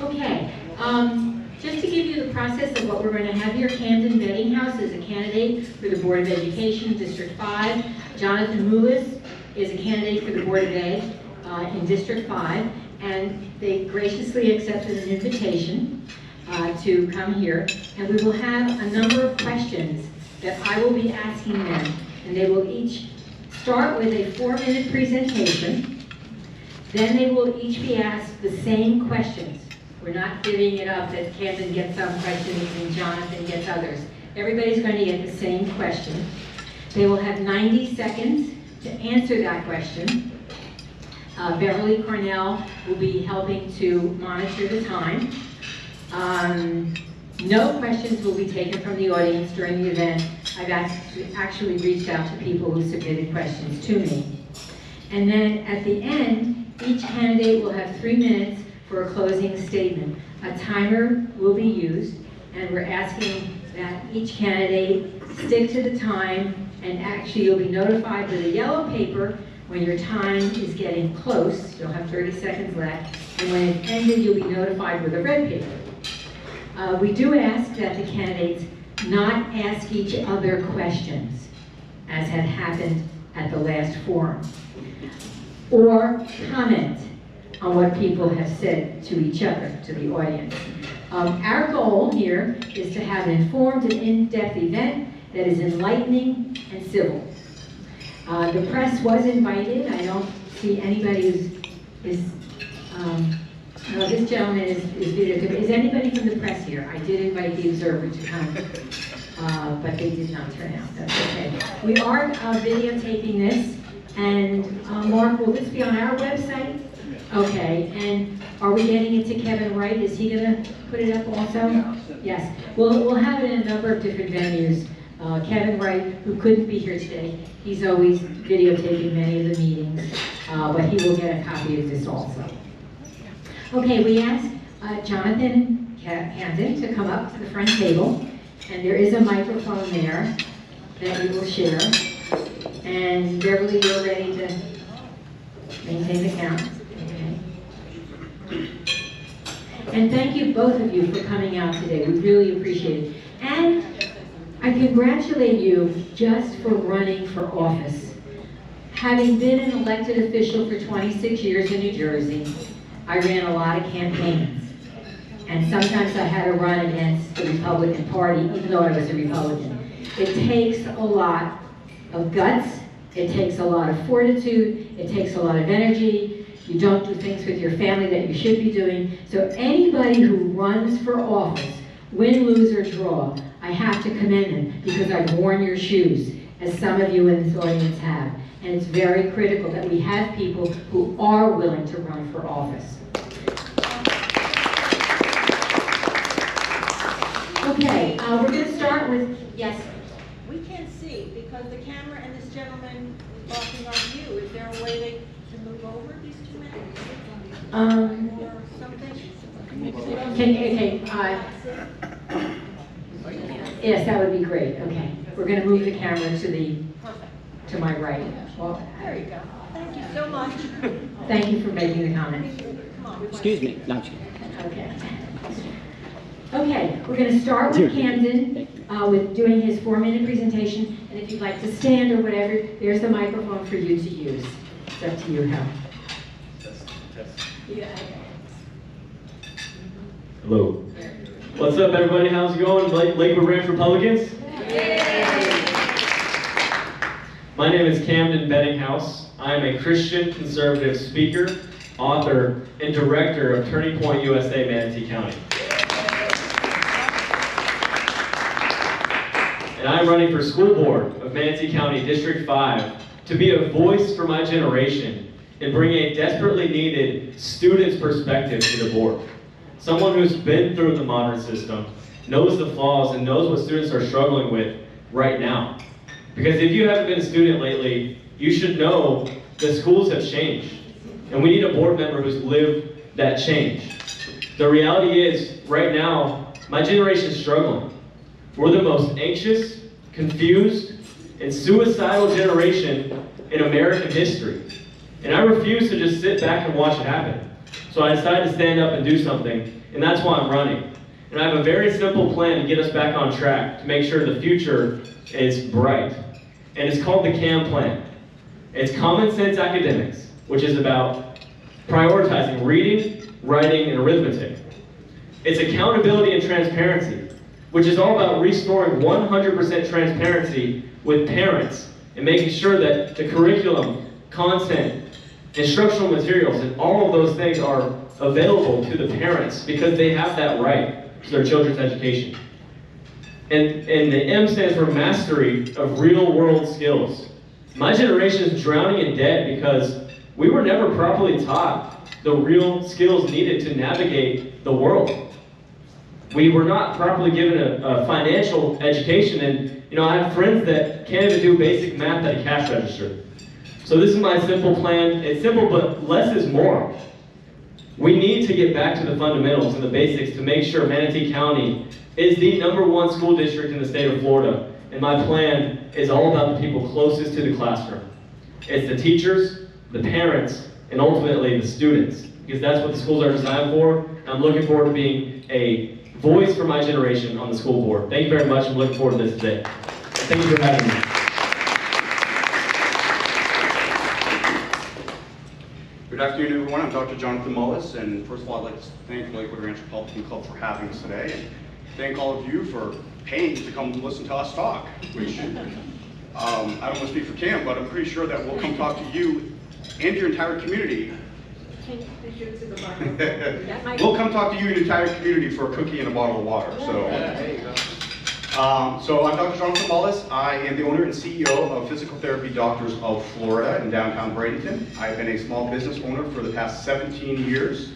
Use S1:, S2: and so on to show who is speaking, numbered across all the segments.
S1: Okay, just to give you the process of what we're going to have here, Camden Beddinghouse is a candidate for the Board of Education, District 5. Jonathan Moulis is a candidate for the Board of Ed in District 5, and they graciously accepted an invitation to come here. And we will have a number of questions that I will be asking them, and they will each start with a 4-minute presentation. Then they will each be asked the same questions. We're not divvying it up that Camden gets some questions and Jonathan gets others. Everybody's going to get the same question. They will have 90 seconds to answer that question. Beverly Cornell will be helping to monitor the time. No questions will be taken from the audience during the event. I've actually reached out to people who submitted questions to me. And then at the end, each candidate will have 3 minutes for a closing statement. A timer will be used, and we're asking that each candidate stick to the time, and actually you'll be notified with a yellow paper when your time is getting close. You'll have 30 seconds left, and when it's ended, you'll be notified with a red paper. We do ask that the candidates not ask each other questions, as had happened at the last forum, or comment on what people have said to each other, to the audience. Our goal here is to have an informed and in-depth event that is enlightening and civil. The press was invited. I don't see anybody who's this gentleman is videotaping. Is anybody from the press here? I did invite the Observer to come, but they did not turn out. That's okay. We are videotaping this, and Mark, will this be on our website? Okay, and are we getting it to Kevin Wright? Is he going to put it up also? Yes. We'll have it in a number of different venues. Kevin Wright, who couldn't be here today, he's always videotaping many of the meetings, but he will get a copy of this also. Okay, we asked Jonathan Camden to come up to the front table, and there is a microphone there that we will share. And Beverly, you're ready to maintain the count. Okay. And thank you, both of you, for coming out today. We really appreciate it. And I congratulate you just for running for office. Having been an elected official for 26 years in New Jersey, I ran a lot of campaigns. And sometimes I had to run against the Republican Party, even though I was a Republican. It takes a lot of guts. It takes a lot of fortitude. It takes a lot of energy. You don't do things with your family that you should be doing. So anybody who runs for office, win, lose, or draw, I have to commend them because I've worn your shoes, as some of you in this audience have. And it's very critical that we have people who are willing to run for office. Okay, we're going to start with, yes?
S2: We can't see because the camera and this gentleman is blocking our view. Is there a way to move over these 2 minutes? Or something?
S1: Yes, that would be great. Okay, we're going to move the camera to my right. Well,
S2: there you go. Thank you so much.
S1: Thank you for making the comment.
S3: Excuse me. No,
S1: Okay. Okay, we're going to start with Camden with doing his 4-minute presentation, and if you'd like to stand or whatever, there's the microphone for you to use. It's up to you, Hal. Yeah.
S4: Hello. What's up, everybody? How's it going? Lakewood Ranch Republicans?
S1: Yay.
S4: My name is Camden Beddinghouse. I am a Christian conservative speaker, author, and director of Turning Point USA, Manatee County. And I'm running for school board of Manatee County District 5 to be a voice for my generation and bring a desperately needed student's perspective to the board. Someone who's been through the modern system, knows the flaws, and knows what students are struggling with right now. Because if you haven't been a student lately, you should know that schools have changed. And we need a board member who's lived that change. The reality is, right now, my generation is struggling. We're the most anxious, confused, and suicidal generation in American history. And I refuse to just sit back and watch it happen. So I decided to stand up and do something, and that's why I'm running. And I have a very simple plan to get us back on track, to make sure the future is bright. And it's called the CAM plan. It's Common Sense Academics, which is about prioritizing reading, writing, and arithmetic. It's accountability and transparency, which is all about restoring 100% transparency with parents and making sure that the curriculum, content, instructional materials, and all of those things are available to the parents because they have that right to their children's education. And the M stands for mastery of real-world skills. My generation is drowning in debt because we were never properly taught the real skills needed to navigate the world. We were not properly given a financial education, and I have friends that can't even do basic math at a cash register. So this is my simple plan. It's simple, but less is more. We need to get back to the fundamentals and the basics to make sure Manatee County is the #1 school district in the state of Florida. And my plan is all about the people closest to the classroom. It's the teachers, the parents, and ultimately the students, because that's what the schools are designed for. And I'm looking forward to being a voice for my generation on the school board. Thank you very much. I'm looking forward to this today. Thank you for having me.
S3: Good afternoon, everyone. I'm Dr. Jonathan Mullis, and first of all, I'd like to thank the Lakewood Ranch Republican Club for having us today, and thank all of you for paying to come listen to us talk, which I don't want to speak for Cam, but I'm pretty sure that we'll come talk to you and your entire community. We'll come talk to you and your entire community for a cookie and a bottle of water. So I'm Dr. Jonathan Mullis. I am the owner and CEO of Physical Therapy Doctors of Florida in downtown Bradenton. I've been a small business owner for the past 17 years.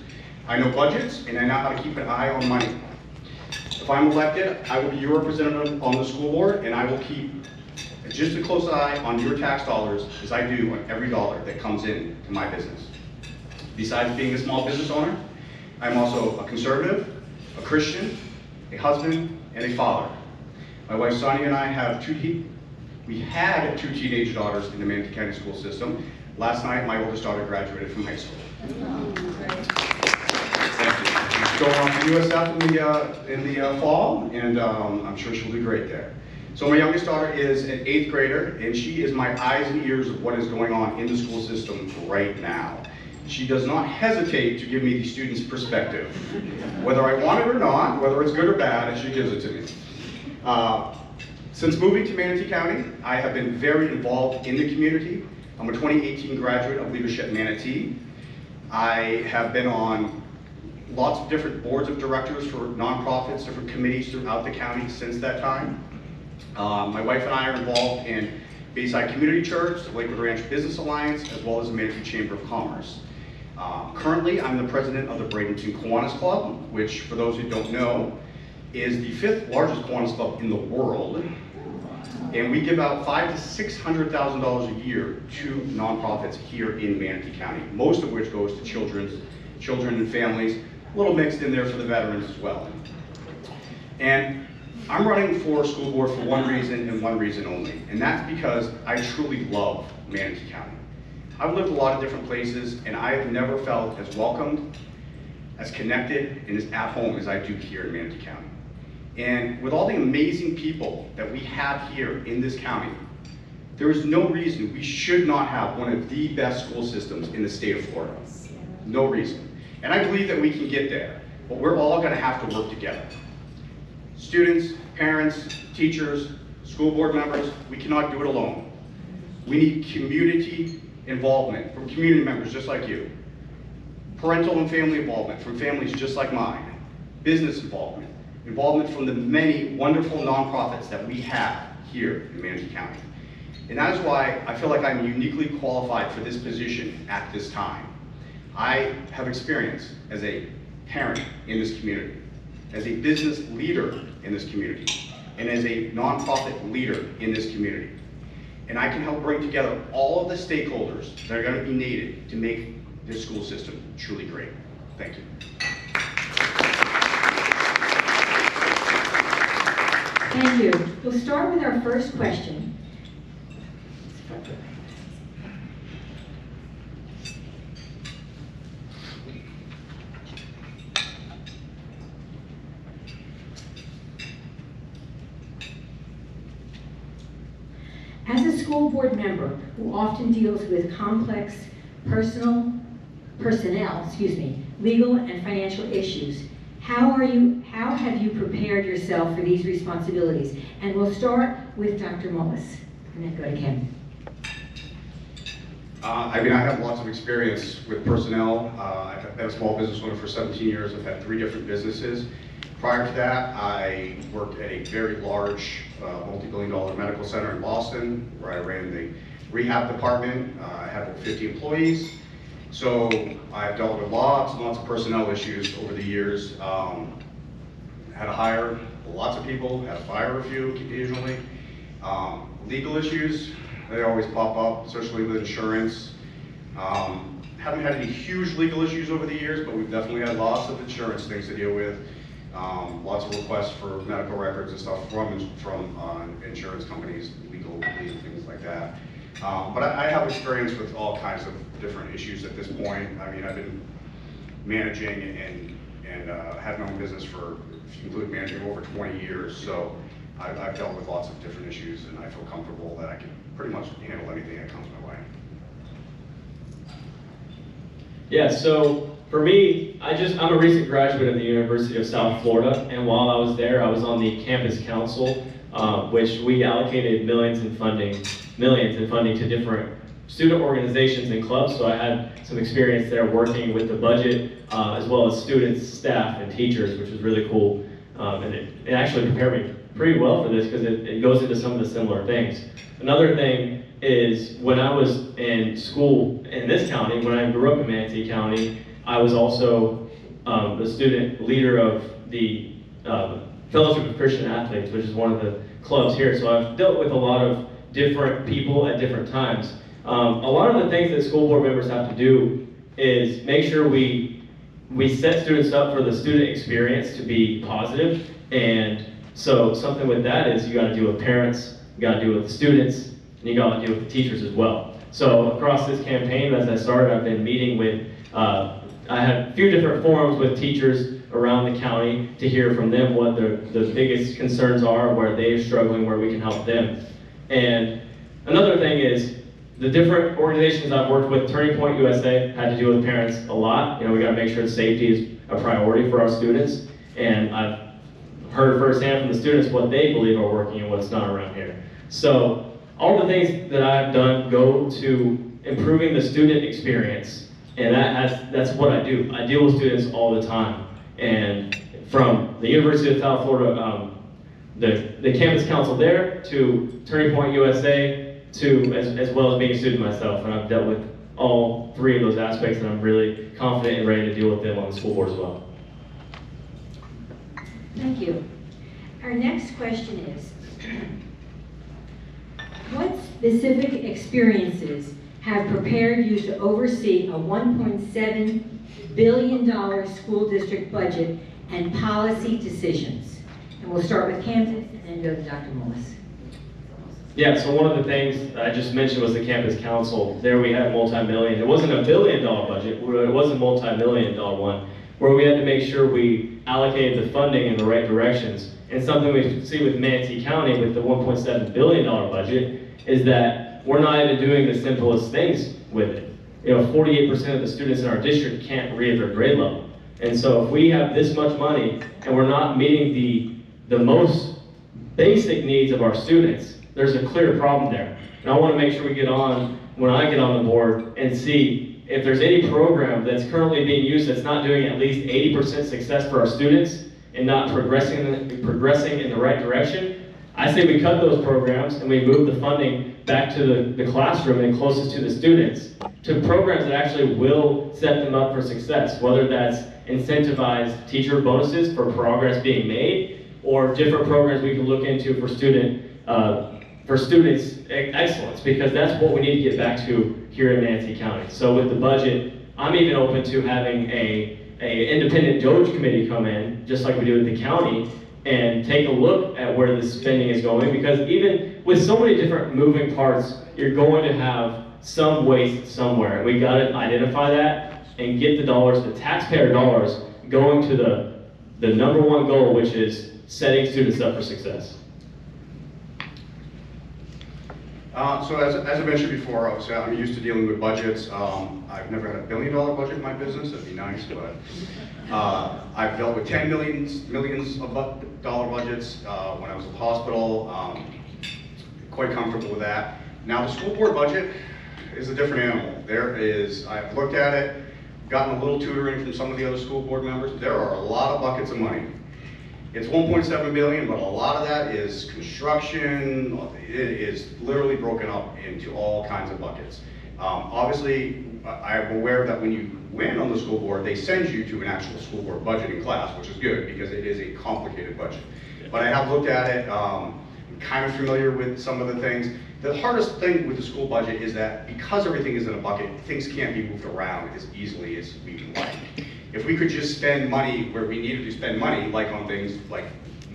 S3: I know budgets, and I know how to keep an eye on money. If I'm elected, I will be your representative on the school board, and I will keep just a close eye on your tax dollars as I do on every dollar that comes in to my business. Besides being a small business owner, I'm also a conservative, a Christian, a husband, and a father. My wife Sonia and I have we had two teenage daughters in the Manatee County school system. Last night, my oldest daughter graduated from high school. She's going on to USF in the fall, and I'm sure she'll do great there. So my youngest daughter is an 8th grader, and she is my eyes and ears of what is going on in the school system right now. She does not hesitate to give me the students' perspective. Whether I want it or not, whether it's good or bad, she gives it to me. Since moving to Manatee County, I have been very involved in the community. I'm a 2018 graduate of Leadership Manatee. I have been on lots of different boards of directors for nonprofits, different committees throughout the county since that time. My wife and I are involved in Bayside Community Church, the Lakewood Ranch Business Alliance, as well as the Manatee Chamber of Commerce. Currently, I'm the president of the Bradenton Kiwanis Club, which, for those who don't know, is the 5th largest Kiwanis club in the world. And we give out $500,000 to $600,000 a year to nonprofits here in Manatee County, most of which goes to children and families, a little mixed in there for the veterans as well. And I'm running for school board for one reason and one reason only, and that's because I truly love Manatee County. I've lived a lot of different places, and I have never felt as welcomed, as connected, and as at home as I do here in Manatee County. And with all the amazing people that we have here in this county, there is no reason we should not have one of the best school systems in the state of Florida. No reason. And I believe that we can get there, but we're all going to have to work together. Students, parents, teachers, school board members, we cannot do it alone. We need community involvement from community members just like you. Parental and family involvement from families just like mine. Business involvement. Involvement from the many wonderful nonprofits that we have here in Manatee County. And that is why I feel like I'm uniquely qualified for this position at this time. I have experience as a parent in this community, as a business leader in this community, and as a nonprofit leader in this community. And I can help bring together all of the stakeholders that are going to be needed to make this school system truly great. Thank you.
S1: Thank you. We'll start with our first question. As a school board member who often deals with complex personnel, legal and financial issues, how have you prepared yourself for these responsibilities? And we'll start with Dr. Mullis, and then go to Ken.
S3: I have lots of experience with personnel. I've been a small business owner for 17 years. I've had 3 different businesses. Prior to that, I worked at a very large, multi-billion-dollar medical center in Boston, where I ran the rehab department. I had over 50 employees. So I've dealt with lots and lots of personnel issues over the years. Had to hire lots of people, had to fire a few occasionally. Legal issues, they always pop up, especially with insurance. Haven't had any huge legal issues over the years, but we've definitely had lots of insurance things to deal with. Lots of requests for medical records and stuff from insurance companies, legal things like that. But I have experience with all kinds of different issues at this point. I've been managing and have my own business for, if you include managing, over 20 years. So I've dealt with lots of different issues, and I feel comfortable that I can pretty much handle anything that comes my way.
S4: Yeah, so for me, I'm a recent graduate of the University of South Florida, and while I was there, I was on the campus council, which we allocated millions in funding to different student organizations and clubs. So I had some experience there working with the budget, as well as students, staff, and teachers, which was really cool. And it actually prepared me pretty well for this, because it goes into some of the similar things. Another thing is, when I was in school in this county, when I grew up in Manatee County, I was also the student leader of the Fellowship of Christian Athletes, which is one of the clubs here. So I've dealt with a lot of different people at different times. A lot of the things that school board members have to do is make sure we set students up for the student experience to be positive. And so something with that is, you got to deal with parents, you got to deal with the students, and you got to deal with the teachers as well. So across this campaign, as I started, I've been meeting with, I had a few different forums with teachers around the county to hear from them what the biggest concerns are, where they're struggling, where we can help them. And another thing is, the different organizations I've worked with, Turning Point USA, had to deal with parents a lot. We got to make sure safety is a priority for our students. And I've heard firsthand from the students what they believe are working and what's not around here. So all the things that I've done go to improving the student experience, and that's what I do. I deal with students all the time. And from the University of South Florida, the campus council there, to Turning Point USA, to as well as being a student myself, and I've dealt with all 3 of those aspects, and I'm really confident and ready to deal with them on the school board as well.
S1: Thank you. Our next question is, what specific experiences have prepared you to oversee a $1.7 billion school district budget and policy decisions? And we'll start with Candace and then go to Dr. Mullis.
S4: Yeah, so one of the things I just mentioned was the campus council. There we had multi-million. It wasn't $1 billion budget, it was a multi-million dollar one, where we had to make sure we allocated the funding in the right directions. And something we see with Manatee County with the $1.7 billion budget is that we're not even doing the simplest things with it. 48% of the students in our district can't read at their grade level. And so if we have this much money and we're not meeting the most basic needs of our students, there's a clear problem there. And I want to make sure we get on, when I get on the board, and see if there's any program that's currently being used that's not doing at least 80% success for our students and not progressing in the right direction. I say we cut those programs and we move the funding back to the classroom and closest to the students, to programs that actually will set them up for success, whether that's incentivized teacher bonuses for progress being made, or different programs we can look into for students excellence, because that's what we need to get back to here in Manatee County. So with the budget, I'm even open to having a independent DOGE committee come in, just like we do with the county, and take a look at where the spending is going, because even with so many different moving parts, you're going to have some waste somewhere. We got to identify that and get the dollars, the taxpayer dollars, going to the number one goal, which is setting students up for success.
S3: So as I mentioned before, obviously I'm used to dealing with budgets. I've never had $1 billion budget in my business. That'd be nice, but I've dealt with millions of dollar budgets when I was at the hospital. Quite comfortable with that. Now the school board budget is a different animal. I've looked at it, gotten a little tutoring from some of the other school board members. There are a lot of buckets of money. It's 1.7 billion, but a lot of that is construction. It is literally broken up into all kinds of buckets. Obviously, I'm aware that when you win on the school board, they send you to an actual school board budgeting class, which is good because it is a complicated budget. But I have looked at it, I'm kind of familiar with some of the things. The hardest thing with the school budget is that because everything is in a bucket, things can't be moved around as easily as we would like. If we could just spend money where we needed to spend money, like on things like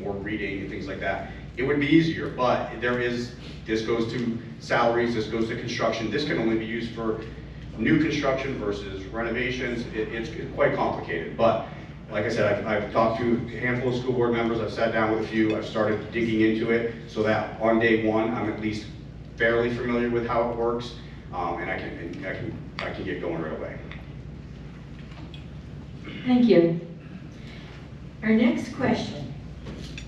S3: more reading and things like that, it would be easier. But this goes to salaries, this goes to construction. This can only be used for new construction versus renovations. It's quite complicated. But like I said, I've talked to a handful of school board members. I've sat down with a few. I've started digging into it so that on day one, I'm at least fairly familiar with how it works, and I can get going right away.
S1: Thank you. Our next question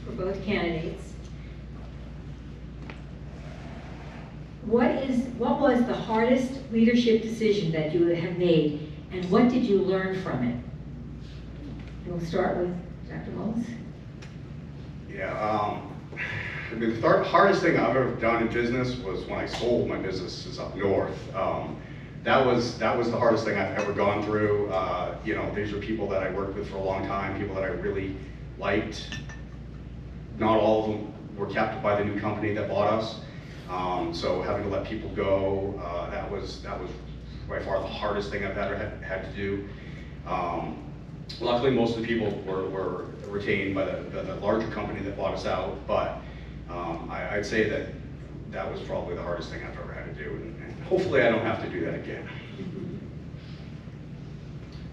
S1: for both candidates. What was the hardest leadership decision that you have made, and what did you learn from it? And we'll start with Dr. Mullins.
S3: Yeah, the hardest thing I've ever done in business was when I sold my businesses up north. That was the hardest thing I've ever gone through. You know, these are people that I worked with for a long time, people that I really liked. Not all of them were kept by the new company that bought us. So having to let people go, that was by far the hardest thing I've ever had to do. Luckily, most of the people were retained by the larger company that bought us out, but I'd say that was probably the hardest thing I've ever had to do, and hopefully I don't have to do that again.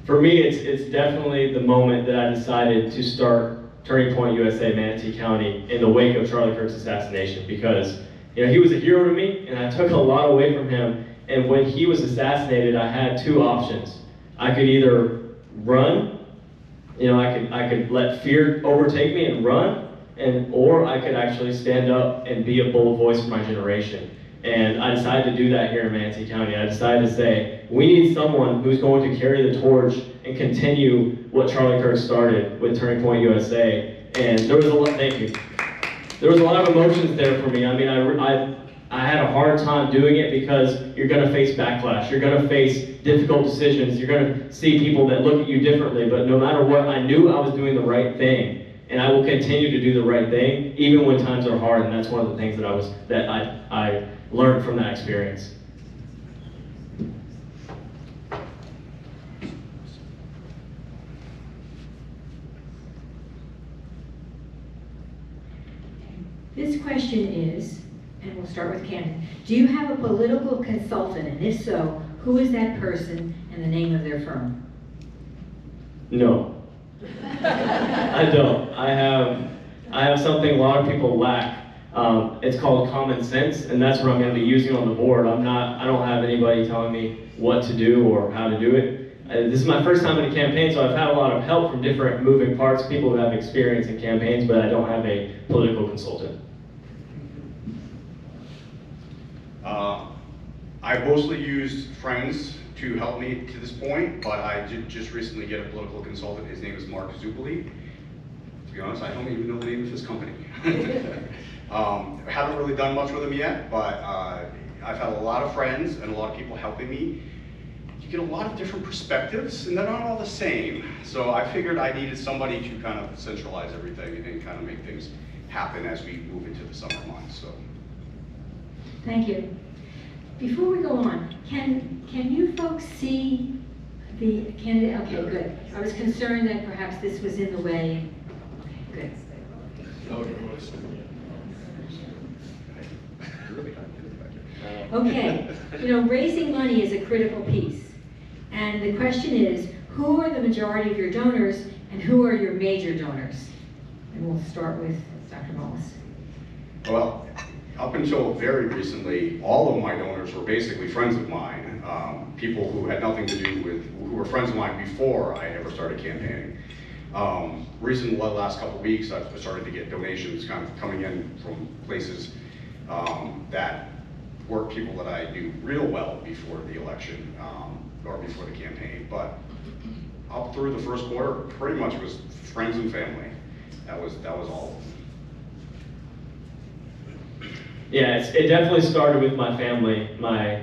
S4: For me, it's definitely the moment that I decided to start Turning Point USA Manatee County in the wake of Charlie Kirk's assassination, because he was a hero to me, and I took a lot away from him. And when he was assassinated, I had two options. I could either run, I could let fear overtake me and run, or I could actually stand up and be a bold voice for my generation. And I decided to do that here in Manatee County. I decided to say, we need someone who's going to carry the torch and continue what Charlie Kirk started with Turning Point USA. And there was a lot, thank you. There was a lot of emotions there for me. I mean, I had a hard time doing it because you're gonna face backlash. You're gonna face difficult decisions. You're gonna see people that look at you differently, but no matter what, I knew I was doing the right thing. And I will continue to do the right thing, even when times are hard, and that's one of the things that I learned from that experience.
S1: This question is, and we'll start with Ken, do you have a political consultant, and if so, who is that person and the name of their firm?
S4: No. I don't. I have something a lot of people lack. It's called common sense, and that's what I'm going to be using on the board. I don't have anybody telling me what to do or how to do it. This is my first time in a campaign, so I've had a lot of help from different moving parts, people who have experience in campaigns, but I don't have a political consultant.
S3: I've mostly used friends to help me to this point, but I did just recently get a political consultant. His name is Mark Zupoli. To be honest, I don't even know the name of his company. I haven't really done much with him yet, but I've had a lot of friends and a lot of people helping me. You get a lot of different perspectives, and they're not all the same. So I figured I needed somebody to kind of centralize everything and kind of make things happen as we move into the summer months. So.
S1: Thank you. Before we go on, can you folks see the candidate? Okay, good. I was concerned that perhaps this was in the way. Okay, good. Okay, raising money is a critical piece. And the question is, who are the majority of your donors and who are your major donors? And we'll start with Dr. Mullins.
S3: Well, up until very recently, all of my donors were basically friends of mine, people who had nothing to do with, who were friends of mine before I ever started campaigning. Recently, the last couple of weeks, I've started to get donations kind of coming in from places that were people that I knew real well before the election, or before the campaign. But up through the first quarter, pretty much was friends and family. That was all of them.
S4: Yeah, it definitely started with my family, my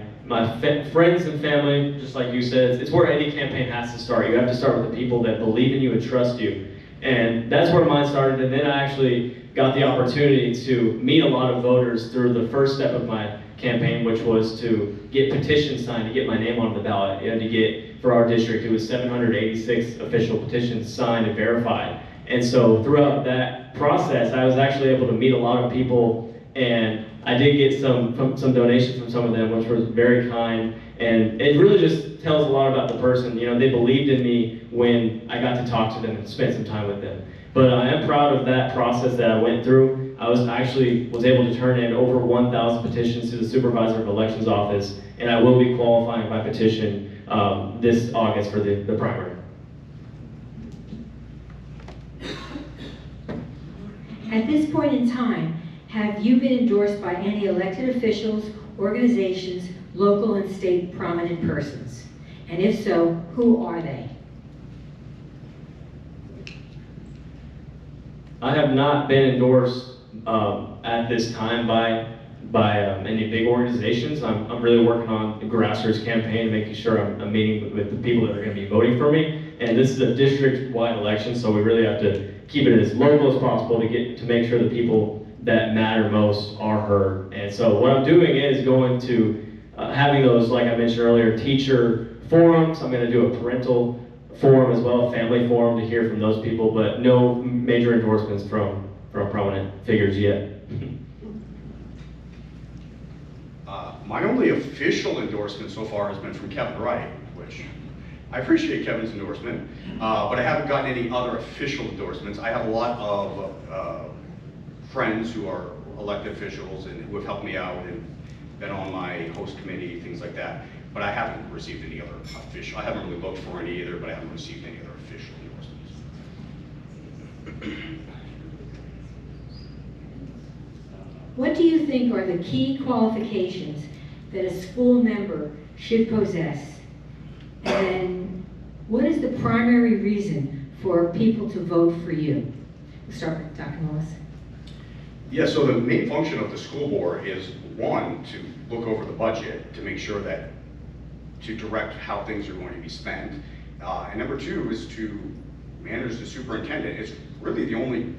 S4: friends and family, just like you said. It's where any campaign has to start. You have to start with the people that believe in you and trust you. And that's where mine started. And then I actually got the opportunity to meet a lot of voters through the first step of my campaign, which was to get petitions signed to get my name on the ballot. You had to get, for our district, it was 786 official petitions signed and verified. And so throughout that process, I was actually able to meet a lot of people, and I did get some donations from some of them, which was very kind. And it really just tells a lot about the person. You know, they believed in me when I got to talk to them and spend some time with them. But I am proud of that process that I went through. I was able to turn in over 1,000 petitions to the Supervisor of Elections office, and I will be qualifying by petition this August for the primary.
S1: At this point in time, have you been endorsed by any elected officials, organizations, local and state prominent persons? And if so, who are they?
S4: I have not been endorsed at this time by any big organizations. I'm really working on the grassroots campaign, making sure I'm meeting with the people that are going to be voting for me. And this is a district-wide election, so we really have to keep it as local as possible to make sure the people that matter most are heard. And so what I'm doing is going to having those, like I mentioned earlier, teacher forums. I'm going to do a parental forum as well, a family forum to hear from those people, but no major endorsements from prominent figures yet.
S3: My only official endorsement so far has been from Kevin Wright, which I appreciate Kevin's endorsement, but I haven't gotten any other official endorsements. I have a lot of friends who are elected officials and who have helped me out and been on my host committee, things like that. But I haven't received any other official. I haven't really looked for any either, but I haven't received any other official endorsements.
S1: What do you think are the key qualifications that a school member should possess? And what is the primary reason for people to vote for you? We'll start with Dr. Willis.
S3: Yeah, so the main function of the school board is, one, to look over the budget to make sure that, to direct how things are going to be spent. And number two is to manage the superintendent. It's really the only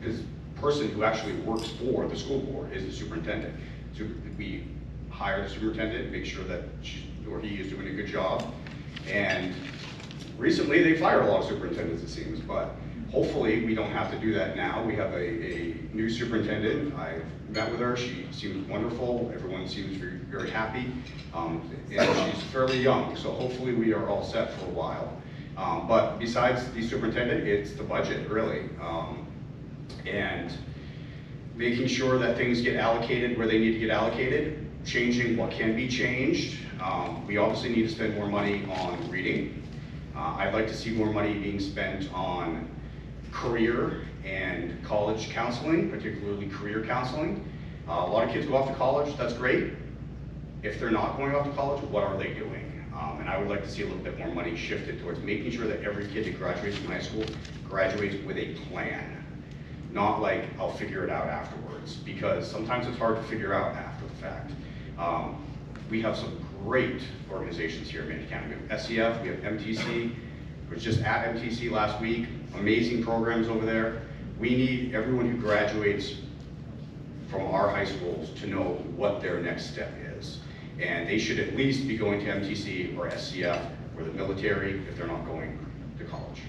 S3: person who actually works for the school board is the superintendent. So we hire the superintendent, make sure that she or he is doing a good job. And recently they fired a lot of superintendents, it seems, but hopefully we don't have to do that now. We have a new superintendent. I've met with her. She seems wonderful. Everyone seems very, very happy. And she's fairly young, so hopefully we are all set for a while. But besides the superintendent, it's the budget, really. And making sure that things get allocated where they need to get allocated, changing what can be changed. We obviously need to spend more money on reading. I'd like to see more money being spent on career and college counseling, particularly career counseling. A lot of kids go off to college, that's great. If they're not going off to college, what are they doing? And I would like to see a little bit more money shifted towards making sure that every kid that graduates from high school graduates with a plan. Not like, I'll figure it out afterwards, because sometimes it's hard to figure out after the fact. We have some great organizations here in Manatee County. We have SCF, we have MTC. I was just at MTC last week. Amazing programs over there. We need everyone who graduates from our high schools to know what their next step is. And they should at least be going to MTC or SCF or the military if they're not going to college.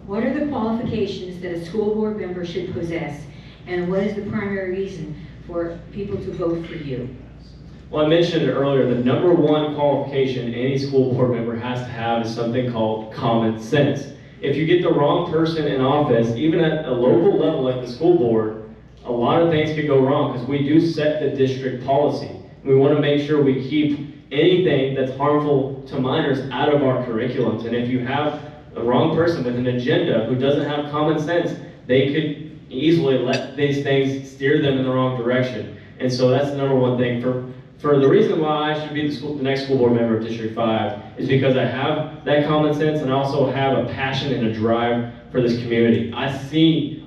S1: What are the qualifications that a school board member should possess? And what is the primary reason for people to vote for you?
S4: Well, I mentioned earlier, the number one qualification any school board member has to have is something called common sense. if you get the wrong person in office, even at a local level like the school board, a lot of things could go wrong because we do set the district policy. We want to make sure we keep anything that's harmful to minors out of our curriculums. And if you have the wrong person with an agenda who doesn't have common sense, they could easily let these things steer them in the wrong direction. And so that's the number one thing. For the reason why I should be the next school board member of District 5 is because I have that common sense and I also have a passion and a drive for this community. I see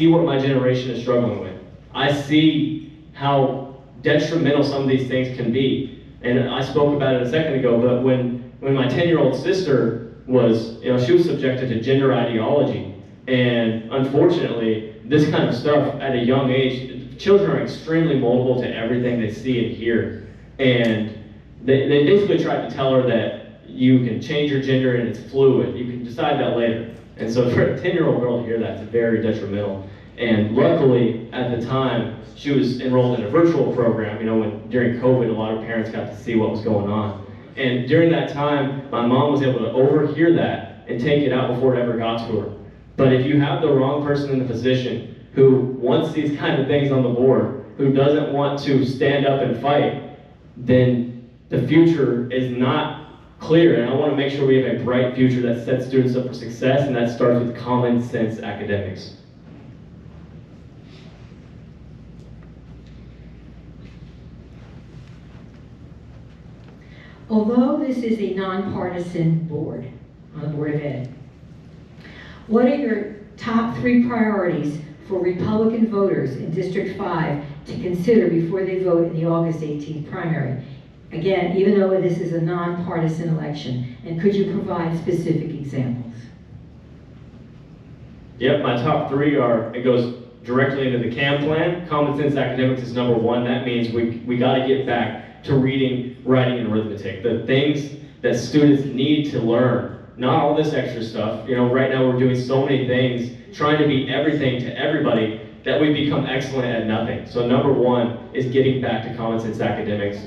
S4: what my generation is struggling with. I see how detrimental some of these things can be. And I spoke about it a second ago, but when my 10-year-old sister was, she was subjected to gender ideology. And unfortunately, this kind of stuff at a young age, children are extremely moldable to everything they see and hear. And they basically tried to tell her that you can change your gender and it's fluid. You can decide that later. And so for a 10-year-old girl to hear that, it's very detrimental. And luckily, at the time, she was enrolled in a virtual program. When during COVID, a lot of parents got to see what was going on. And during that time, my mom was able to overhear that and take it out before it ever got to her. But if you have the wrong person in the position who wants these kind of things on the board, who doesn't want to stand up and fight, then the future is not clear. And I want to make sure we have a bright future that sets students up for success, and that starts with common sense academics.
S1: Although this is a nonpartisan board on the Board of Ed, what are your top 3 priorities for Republican voters in District 5 to consider before they vote in the August 18th primary? Again, even though this is a nonpartisan election, and could you provide specific examples?
S4: Yep, my top 3 are, it goes directly into the CAM plan. Common sense academics is number 1. That means we got to get back to reading, writing, and arithmetic. The things that students need to learn, not all this extra stuff. Right now we're doing so many things, trying to be everything to everybody, that we become excellent at nothing. So number 1 is getting back to common sense academics.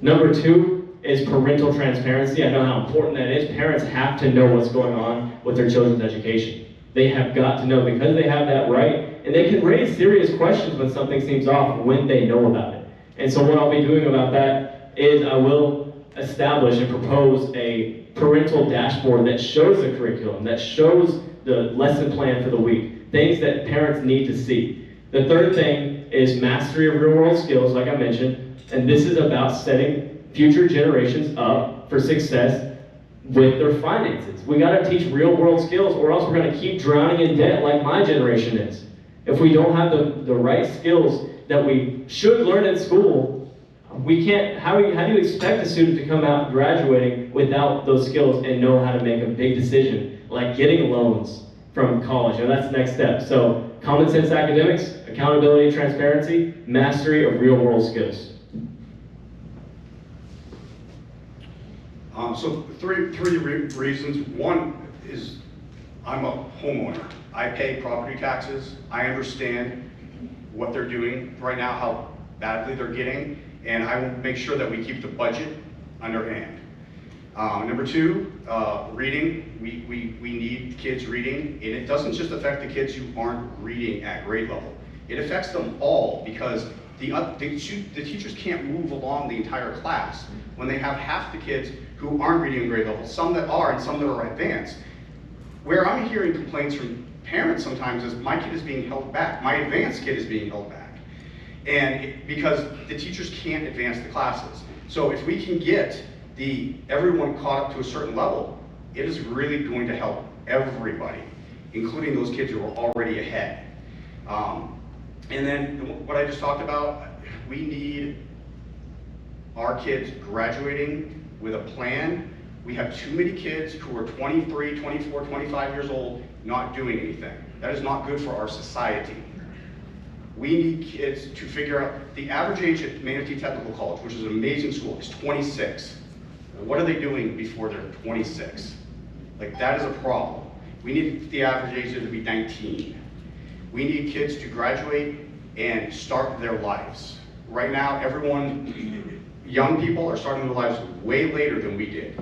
S4: Number 2 is parental transparency. I know how important that is. Parents have to know what's going on with their children's education. They have got to know, because they have that right, and they can raise serious questions when something seems off when they know about it. And so what I'll be doing about that is I will establish and propose a parental dashboard that shows the curriculum, that shows the lesson plan for the week, things that parents need to see. The third thing is mastery of real-world skills, like I mentioned, and this is about setting future generations up for success with their finances. We gotta teach real-world skills, or else we're gonna keep drowning in debt like my generation is. If we don't have the right skills that we should learn in school, we can't, how do you expect a student to come out graduating without those skills and know how to make a big decision, like getting loans from college? That's the next step. So common sense academics, accountability, transparency, mastery of real world skills.
S3: So three reasons. One is I'm a homeowner. I pay property taxes. I understand what they're doing right now, how badly they're getting, and I will make sure that we keep the budget underhand. Number 2, reading. We need kids reading, and it doesn't just affect the kids who aren't reading at grade level. It affects them all, because the teachers can't move along the entire class when they have half the kids who aren't reading at grade level, some that are and some that are advanced. Where I'm hearing complaints from parents sometimes is my kid is being held back, my advanced kid is being held back, and because the teachers can't advance the classes. So if we can get everyone caught up to a certain level, it is really going to help everybody, including those kids who are already ahead. And then what I just talked about, we need our kids graduating with a plan. We have too many kids who are 23, 24, 25 years old not doing anything. That is not good for our society. We need kids to figure out, the average age at Manatee Technical College, which is an amazing school, is 26. What are they doing before they're 26? Like, that is a problem. We need the average age to be 19. We need kids to graduate and start their lives. Right now, young people are starting their lives way later than we did,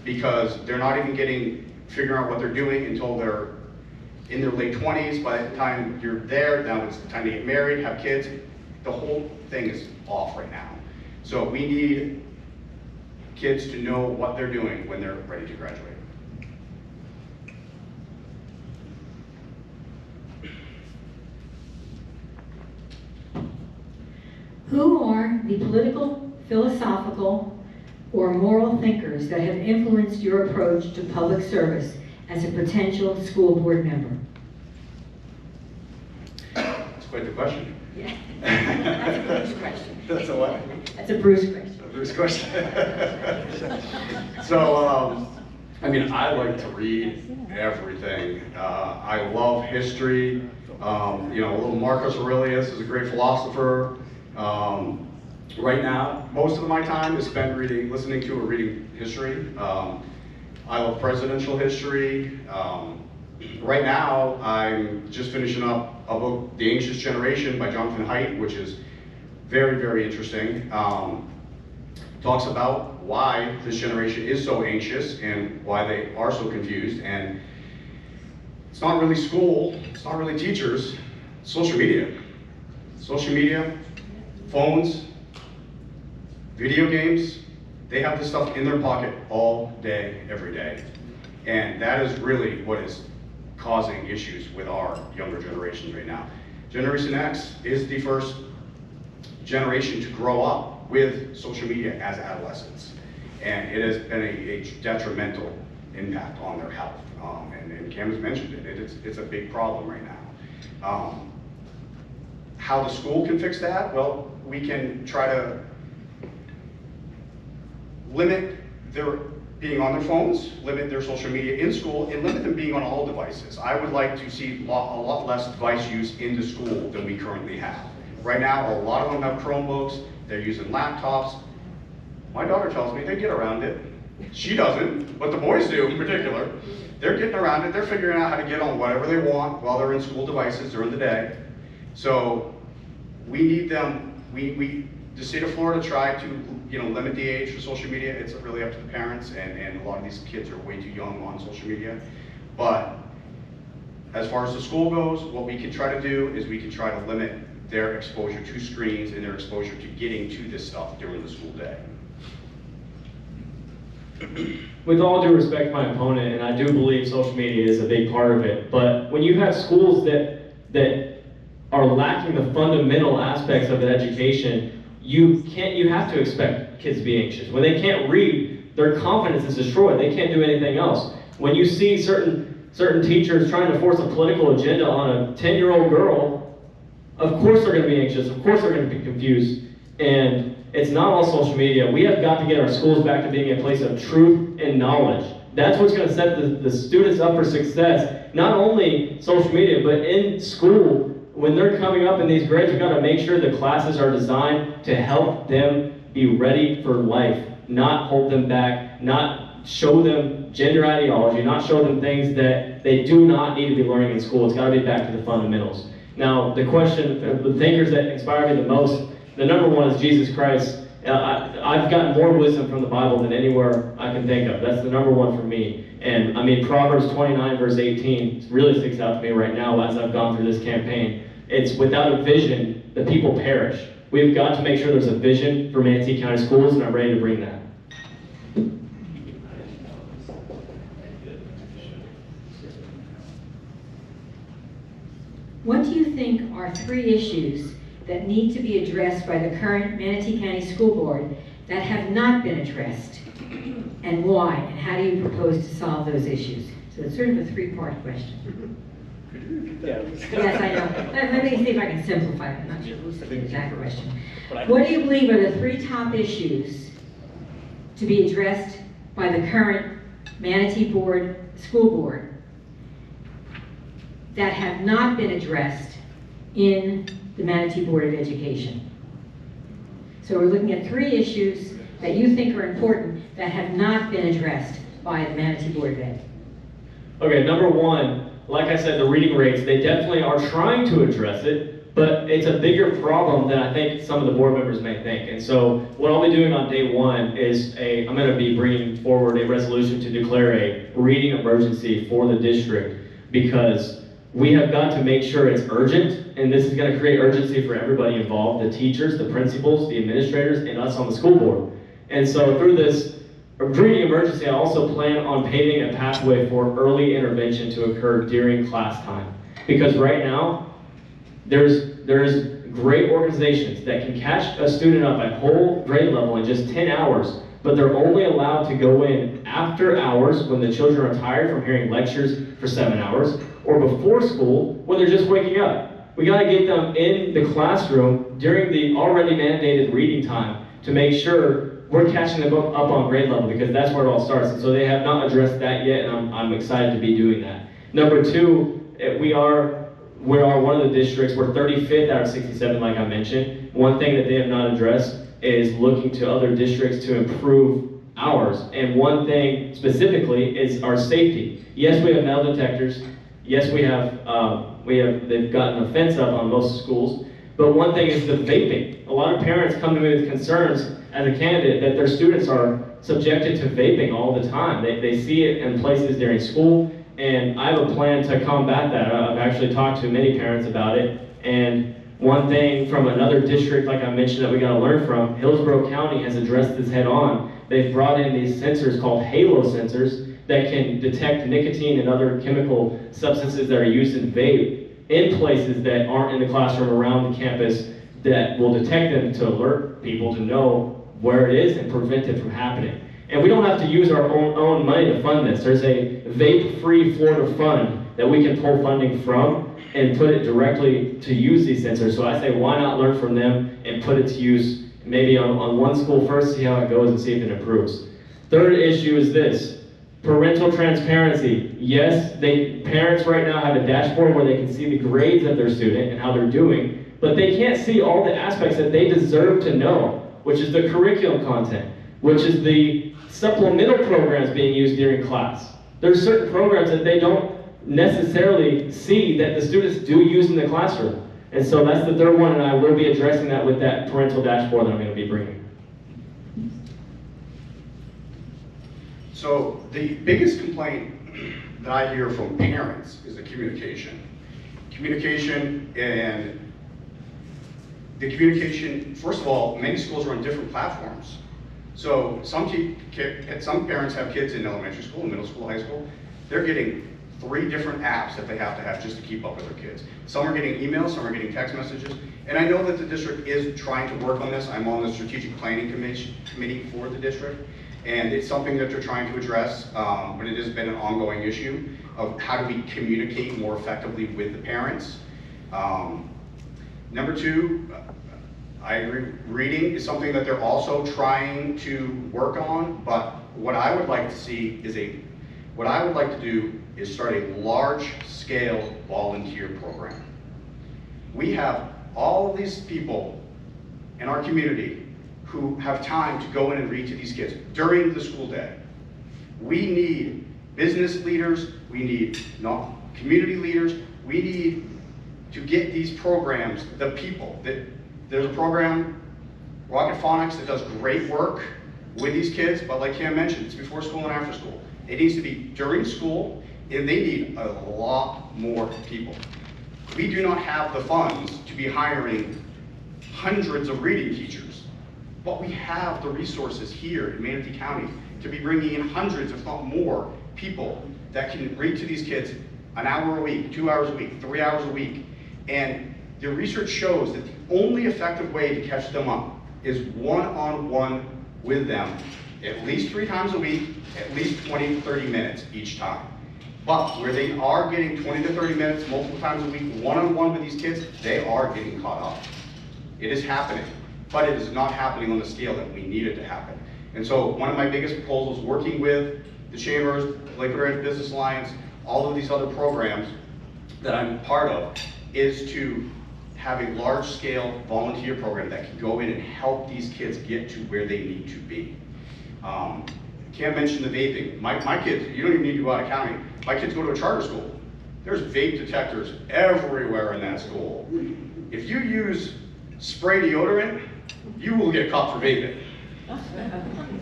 S3: because they're not even getting figuring out what they're doing until they're in their late 20s. By the time you're there, now it's the time to get married, have kids. The whole thing is off right now. So we need kids to know what they're doing when they're ready to graduate.
S1: Who are the political, philosophical, or moral thinkers that have influenced your approach to public service as a potential school board member?
S3: That's quite the question.
S1: Yeah, that's a Bruce question.
S3: That's a what?
S1: That's a Bruce question.
S3: A Bruce question. So, I mean, I like to read everything. I love history. You know, little Marcus Aurelius is a great philosopher. Right now, most of my time is spent listening to or reading history. I love presidential history. Right now, I'm just finishing up a book, The Anxious Generation by Jonathan Haidt, which is very, very interesting. Talks about why this generation is so anxious and why they are so confused. And it's not really school, it's not really teachers, it's social media. Social media, phones, video games, they have this stuff in their pocket all day, every day. And that is really what is causing issues with our younger generations right now. Generation X is the first generation to grow up with social media as adolescents. And it has been a detrimental impact on their health. And Cam has mentioned it, it's a big problem right now. How the school can fix that? Well, we can try to limit their being on their phones, limit their social media in school, and limit them being on all devices. I would like to see a lot less device use in the school than we currently have. Right now, a lot of them have Chromebooks, they're using laptops. My daughter tells me they get around it. She doesn't, but the boys do in particular. They're getting around it, they're figuring out how to get on whatever they want while they're in school devices during the day. So we need them, the state of Florida tried to limit the age for social media. It's really up to the parents, and a lot of these kids are way too young on social media. But as far as the school goes, what we can try to do is we can try to limit their exposure to screens and their exposure to getting to this stuff during the school day.
S4: With all due respect to my opponent, and I do believe social media is a big part of it, but when you have schools that are lacking the fundamental aspects of an education, you have to expect kids to be anxious. When they can't read, their confidence is destroyed. They can't do anything else. When you see certain teachers trying to force a political agenda on a 10-year-old girl, of course they're going to be anxious. Of course they're going to be confused. And it's not all social media. We have got to get our schools back to being a place of truth and knowledge. That's what's going to set the students up for success. Not only social media, but in school. When they're coming up in these grades, you've got to make sure the classes are designed to help them be ready for life, not hold them back, not show them gender ideology, not show them things that they do not need to be learning in school. It's got to be back to the fundamentals. Now, the question, the thinkers that inspire me the most, the number one is Jesus Christ. I've gotten more wisdom from the Bible than anywhere I can think of. That's the number one for me. And I mean, Proverbs 29 verse 18 really sticks out to me right now as I've gone through this campaign. It's without a vision, the people perish. We've got to make sure there's a vision for Manatee County Schools, and I'm ready to bring that.
S1: What do you think are 3 issues that need to be addressed by the current Manatee County School Board that have not been addressed? And why? And how do you propose to solve those issues? So it's sort of a 3-part question. Yes, I know. Let me see if I can simplify it. I'm not sure who's the exact question. What do you believe are the 3 top issues to be addressed by the current Manatee School Board that have not been addressed in the Manatee Board of Education? So we're looking at 3 issues that you think are important that have not been addressed by the Manatee Board of Ed.
S4: Okay, number one, like I said, the reading rates, they definitely are trying to address it, But it's a bigger problem than I think some of the board members may think. And so what I'll be doing on day one is I'm going to be bringing forward a resolution to declare a reading emergency for the district, because we have got to make sure it's urgent, and this is going to create urgency for everybody involved, the teachers, the principals, the administrators, and us on the school board. And so through this reading emergency, I also plan on paving a pathway for early intervention to occur during class time. Because right now, there's great organizations that can catch a student up at whole grade level in just 10 hours, but they're only allowed to go in after hours when the children are tired from hearing lectures for 7 hours, or before school when they're just waking up. We gotta get them in the classroom during the already mandated reading time to make sure we're catching them up on grade level, because that's where it all starts. And so they have not addressed that yet, and I'm excited to be doing that. Number two, we are one of the districts, we're 35th out of 67, like I mentioned. One thing that they have not addressed is looking to other districts to improve ours. And one thing specifically is our safety. Yes, we have metal detectors. Yes, they've gotten a fence up on most schools. But one thing is the vaping. A lot of parents come to me with concerns as a candidate that their students are subjected to vaping all the time. They see it in places during school. And I have a plan to combat that. I've actually talked to many parents about it. And one thing from another district, like I mentioned, that we got to learn from, Hillsborough County has addressed this head on. They've brought in these sensors called halo sensors that can detect nicotine and other chemical substances that are used in vape in places that aren't in the classroom around the campus, that will detect them to alert people to know where it is and prevent it from happening. And we don't have to use our own money to fund this. There's a vape-free Florida fund that we can pull funding from and put it directly to use these sensors. So I say, why not learn from them and put it to use maybe on one school first, see how it goes and see if it improves. Third issue is this: parental transparency. Yes, parents right now have a dashboard where they can see the grades of their student and how they're doing, but they can't see all the aspects that they deserve to know, which is the curriculum content, which is the supplemental programs being used during class. There's certain programs that they don't necessarily see that the students do use in the classroom. And so that's the third one, and I will be addressing that with that parental dashboard that I'm going to be bringing.
S3: So the biggest complaint that I hear from parents is the communication. First of all, many schools are on different platforms. So some parents have kids in elementary school, middle school, high school. They're getting 3 different apps that they have to have just to keep up with their kids. Some are getting emails, some are getting text messages. And I know that the district is trying to work on this. I'm on the strategic planning committee for the district. And it's something that they're trying to address, but it has been an ongoing issue of how do we communicate more effectively with the parents. Number 2, I agree, reading is something that they're also trying to work on, but what I would like to see is start a large-scale volunteer program. We have all of these people in our community who have time to go in and read to these kids during the school day. We need business leaders, we need community leaders, we need to get these programs, the people. There's a program, Rocket Phonics, that does great work with these kids, but like Cam mentioned, it's before school and after school. It needs to be during school, and they need a lot more people. We do not have the funds to be hiring hundreds of reading teachers, but we have the resources here in Manatee County to be bringing in hundreds, if not more, people that can read to these kids an hour a week, 2 hours a week, 3 hours a week. And the research shows that the only effective way to catch them up is one-on-one with them, at least 3 times a week, at least 20 to 30 minutes each time. But where they are getting 20 to 30 minutes multiple times a week, one-on-one with these kids, they are getting caught up. It is happening, but it is not happening on the scale that we need it to happen. And so one of my biggest proposals, working with the Chambers, Lakewood Business Alliance, all of these other programs that I'm part of, is to have a large-scale volunteer program that can go in and help these kids get to where they need to be. Can't mention the vaping. My kids, you don't even need to go out of county. My kids go to a charter school. There's vape detectors everywhere in that school. If you use spray deodorant, you will get caught for vaping.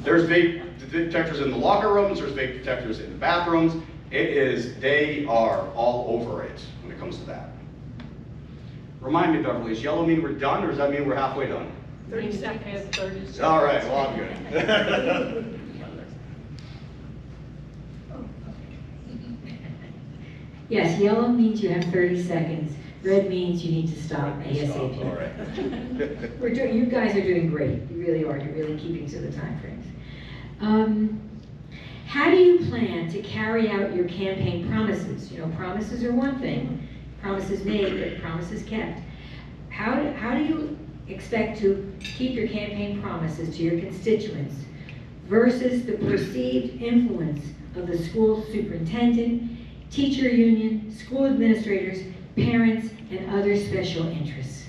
S3: There's vape detectors in the locker rooms, there's vape detectors in the bathrooms. They are all over it when it comes to that. Remind me, Beverly, does yellow mean we're done, or does that mean we're halfway done?
S2: 30 seconds. 30 seconds.
S3: All right, well, I'm good.
S1: Yes, yellow means you have 30 seconds. Red means you need to stop ASAP.
S3: All right.
S1: You guys are doing great. You really are. You're really keeping to the time frames. How do you plan to carry out your campaign promises? You know, promises are one thing, promises made, but promises kept. How do you expect to keep your campaign promises to your constituents versus the perceived influence of the school superintendent, teacher union, school administrators, parents, and other special interests?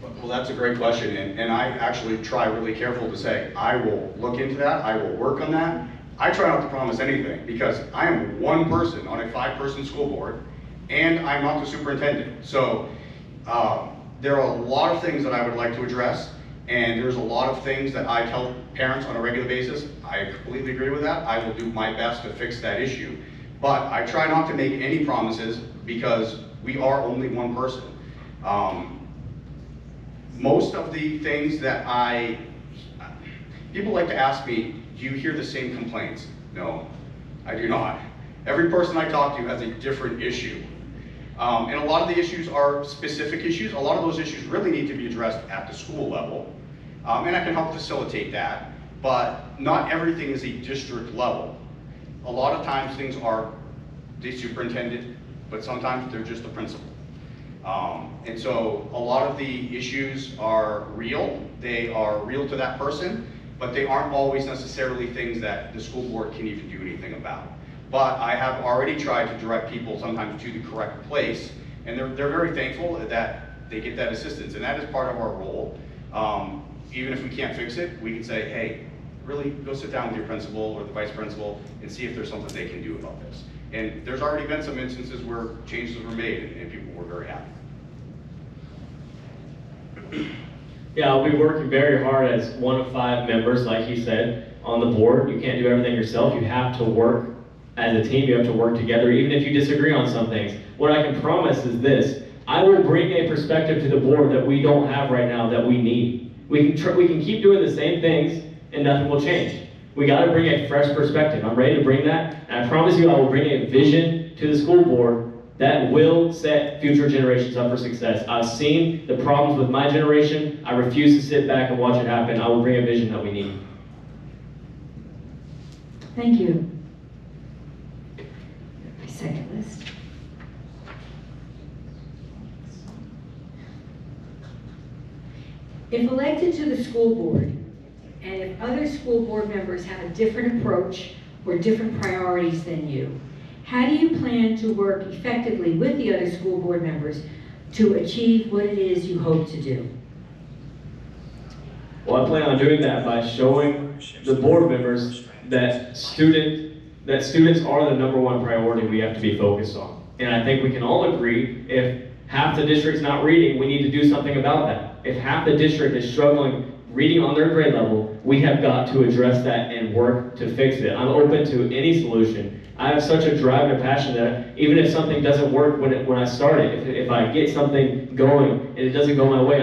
S3: Well, that's a great question, and I actually try really careful to say, I will look into that, I will work on that. I try not to promise anything, because I am one person on a 5-person school board, and I'm not the superintendent. So there are a lot of things that I would like to address, and there's a lot of things that I tell parents on a regular basis. I completely agree with that. I will do my best to fix that issue. But I try not to make any promises, because we are only one person. Most of the things that people like to ask me, do you hear the same complaints? No, I do not. Every person I talk to has a different issue. And a lot of the issues are specific issues. A lot of those issues really need to be addressed at the school level. And I can help facilitate that, but not everything is a district level. A lot of times things are the superintendent, but sometimes they're just the principal. And so a lot of the issues are real. They are real to that person, but they aren't always necessarily things that the school board can even do anything about. But I have already tried to direct people sometimes to the correct place, and they're very thankful that they get that assistance, and that is part of our role. Even if we can't fix it, we can say, hey, really go sit down with your principal or the vice principal and see if there's something they can do about this. And there's already been some instances where changes were made and people were very happy.
S4: Yeah, I'll be working very hard as one of 5 members, like he said, on the board. You can't do everything yourself. You have to work as a team. You have to work together, even if you disagree on some things. What I can promise is this: I will bring a perspective to the board that we don't have right now that we need. We can keep doing the same things and nothing will change. We got to bring a fresh perspective. I'm ready to bring that, and I promise you I will bring a vision to the school board that will set future generations up for success. I've seen the problems with my generation. I refuse to sit back and watch it happen. I will bring a vision that we need.
S1: Thank you. My second list. If elected to the school board, and if other school board members have a different approach or different priorities than you, how do you plan to work effectively with the other school board members to achieve what it is you hope to do?
S4: Well, I plan on doing that by showing the board members that students are the #1 priority we have to be focused on. And I think we can all agree, if half the district's not reading, we need to do something about that. If half the district is struggling reading on their grade level, we have got to address that and work to fix it. I'm open to any solution. I have such a drive and a passion that even if something doesn't work when I start it, if I get something going and it doesn't go my way,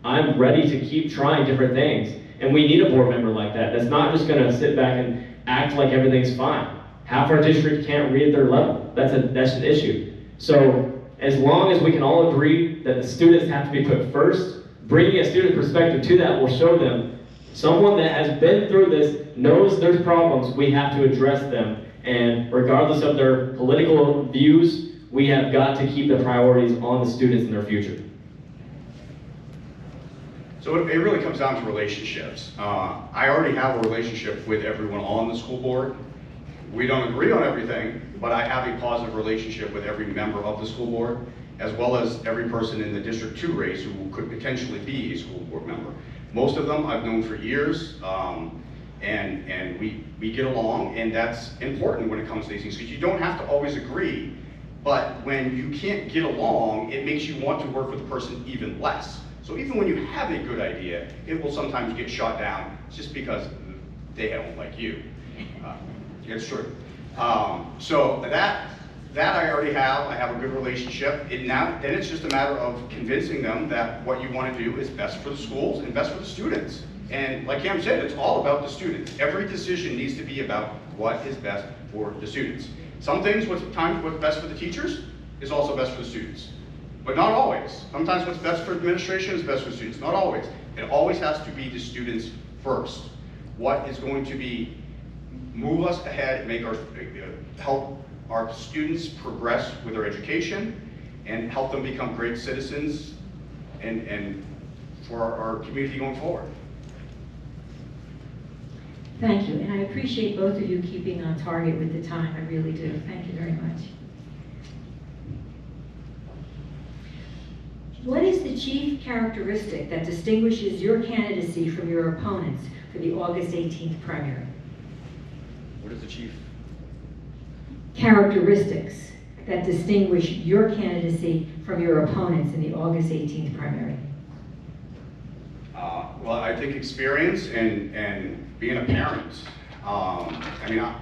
S4: I'm ready to keep trying different things. And we need a board member like that. That's not just gonna sit back and act like everything's fine. Half our district can't read at their level. That's an issue. So as long as we can all agree that the students have to be put first, bringing a student perspective to that will show them someone that has been through this, knows there's problems, we have to address them. And regardless of their political views, we have got to keep the priorities on the students and their future.
S3: So it really comes down to relationships. I already have a relationship with everyone on the school board. We don't agree on everything, but I have a positive relationship with every member of the school board, as well as every person in the District 2 race who could potentially be a school board member. Most of them I've known for years, and we get along, and that's important when it comes to these things, because you don't have to always agree, But when you can't get along, it makes you want to work with the person even less. So even when you have a good idea, it will sometimes get shot down just because they don't like you. It's true. So that I already have. I have a good relationship. Then it's just a matter of convincing them that what you want to do is best for the schools and best for the students. And like Cam said, it's all about the students. Every decision needs to be about what is best for the students. Some things, what's best for the teachers is also best for the students. But not always. Sometimes what's best for administration is best for students. Not always. It always has to be the students first. What is going to move us ahead, help our students progress with their education and help them become great citizens and for our community going forward.
S1: Thank you, and I appreciate both of you keeping on target with the time. I really do. Thank you very much. What is the chief characteristic that distinguishes your candidacy from your opponents for the August 18th primary?
S3: What is the chief?
S1: Characteristics that distinguish your candidacy from your opponents in the August 18th primary?
S3: Well, I think experience and being a parent.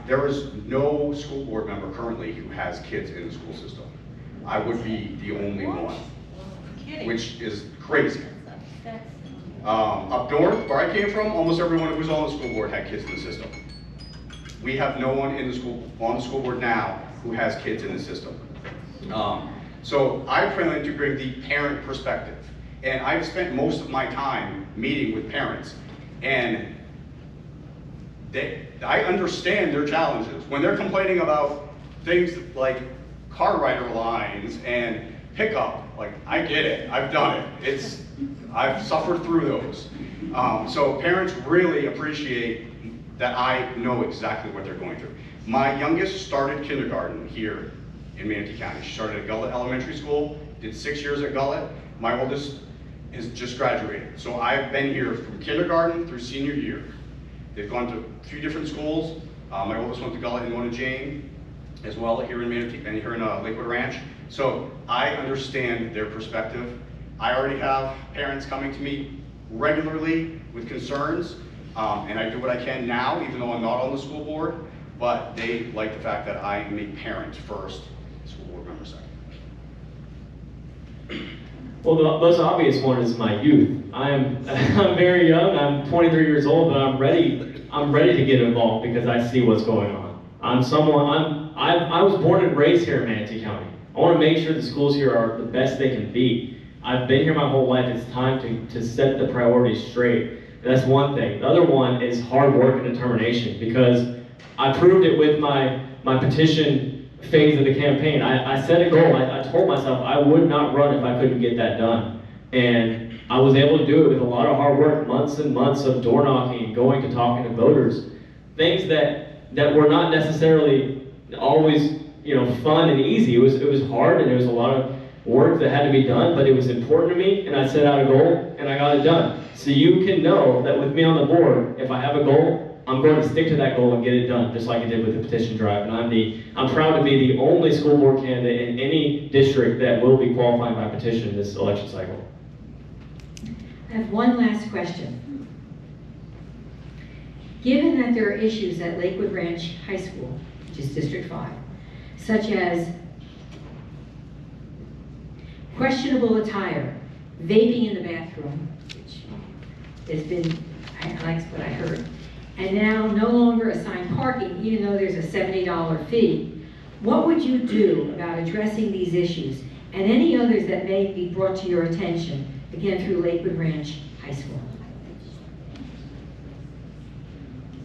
S3: There is no school board member currently who has kids in the school system. I would be the only one, which is crazy. Up north, where I came from, almost everyone who was on the school board had kids in the system. We have no one on the school board now who has kids in the system. So I plan to bring the parent perspective. And I've spent most of my time meeting with parents, and I understand their challenges. When they're complaining about things like car rider lines and pickup, like, I get it, I've done it. I've suffered through those. So parents really appreciate that I know exactly what they're going through. My youngest started kindergarten here in Manatee County. She started at Gullet Elementary School, did 6 years at Gullet. My oldest is just graduated. So I've been here from kindergarten through senior year. They've gone to a few different schools. My oldest went to Gullet and one to Jane as well here in Manatee, and here in Lakewood Ranch. So I understand their perspective. I already have parents coming to me regularly with concerns, and I do what I can now, even though I'm not on the school board, but they like the fact that I am a parent first, school board member second.
S4: Well, the most obvious one is my youth. I'm very young. I'm 23 years old, but I'm ready to get involved because I see what's going on. I was born and raised here in Manatee County. I want to make sure the schools here are the best they can be. I've been here my whole life. It's time to set the priorities straight. That's one thing. The other one is hard work and determination, because I proved it with my petition phase of the campaign. I set a goal. I told myself I would not run if I couldn't get that done. And I was able to do it with a lot of hard work, months and months of door knocking and going to talking to voters. Things that were not necessarily always, fun and easy. It was hard, and there was a lot of work that had to be done, but it was important to me, and I set out a goal and I got it done. So you can know that with me on the board, if I have a goal, I'm going to stick to that goal and get it done, just like I did with the petition drive. And I'm proud to be the only school board candidate in any district that will be qualifying by petition this election cycle.
S1: I have one last question. Given that there are issues at Lakewood Ranch High School, which is District 5, such as questionable attire, vaping in the bathroom, which has been, I like what I heard, and now no longer assigned parking, even though there's a $70 fee. What would you do about addressing these issues and any others that may be brought to your attention, again, through Lakewood Ranch High School?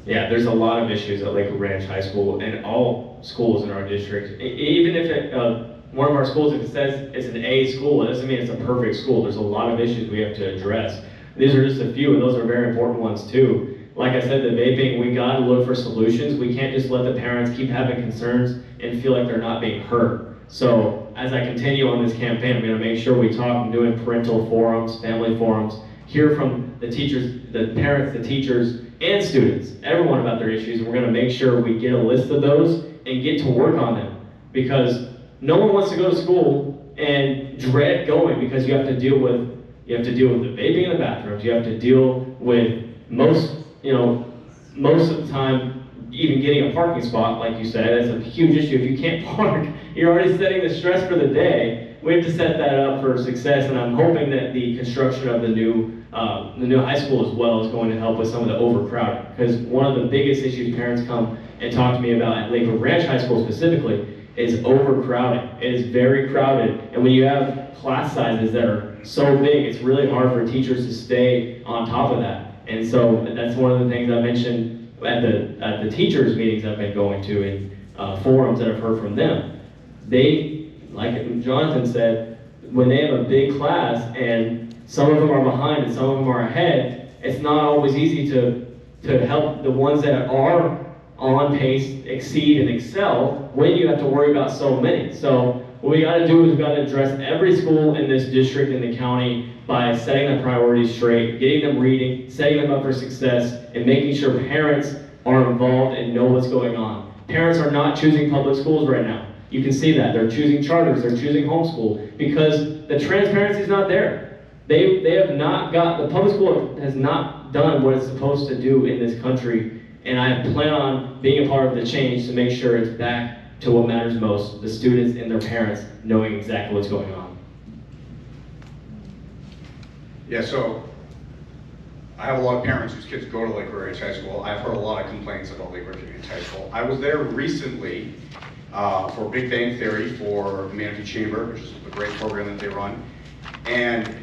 S4: Yeah, there's a lot of issues at Lakewood Ranch High School and all schools in our district. Even if one of our schools, if it says it's an A school, it doesn't mean it's a perfect school. There's a lot of issues we have to address. These are just a few, and those are very important ones too. Like I said, the vaping, we got to look for solutions. We can't just let the parents keep having concerns and feel like they're not being heard. So as I continue on this campaign, I'm going to make sure we talk and doing parental forums, family forums, hear from the teachers, the parents, the teachers, and students, everyone about their issues. And we're going to make sure we get a list of those and get to work on them, because no one wants to go to school and dread going because you have to deal with the vaping in the bathrooms. You have to deal with most of the time even getting a parking spot, like you said. That's a huge issue. If you can't park, you're already setting the stress for the day. We have to set that up for success, and I'm hoping that the construction of the new high school as well is going to help with some of the overcrowding. Because one of the biggest issues parents come and talk to me about at Lakewood Ranch High School specifically is overcrowding. It is very crowded, and when you have class sizes that are so big, it's really hard for teachers to stay on top of that. And so that's one of the things I mentioned at the teachers meetings I've been going to and forums that I've heard from them. They, like Jonathan said, when they have a big class and some of them are behind and some of them are ahead, it's not always easy to help the ones that are on pace exceed and excel when you have to worry about so many. So what we got to do is we got to address every school in this district in the county by setting the priorities straight, getting them reading, setting them up for success, and making sure parents are involved and know what's going on. Parents are not choosing public schools right now. You can see that. They're choosing charters, they're choosing homeschool because the transparency is not there. They have not got, the public school has not done what it's supposed to do in this country, and I plan on being a part of the change to make sure it's back to what matters most, the students and their parents knowing exactly what's going on.
S3: Yeah, so I have a lot of parents whose kids go to Lakewood Ranch High School. I've heard a lot of complaints about Lakewood Ranch High School. I was there recently for Big Bang Theory for Manatee Chamber, which is a great program that they run. And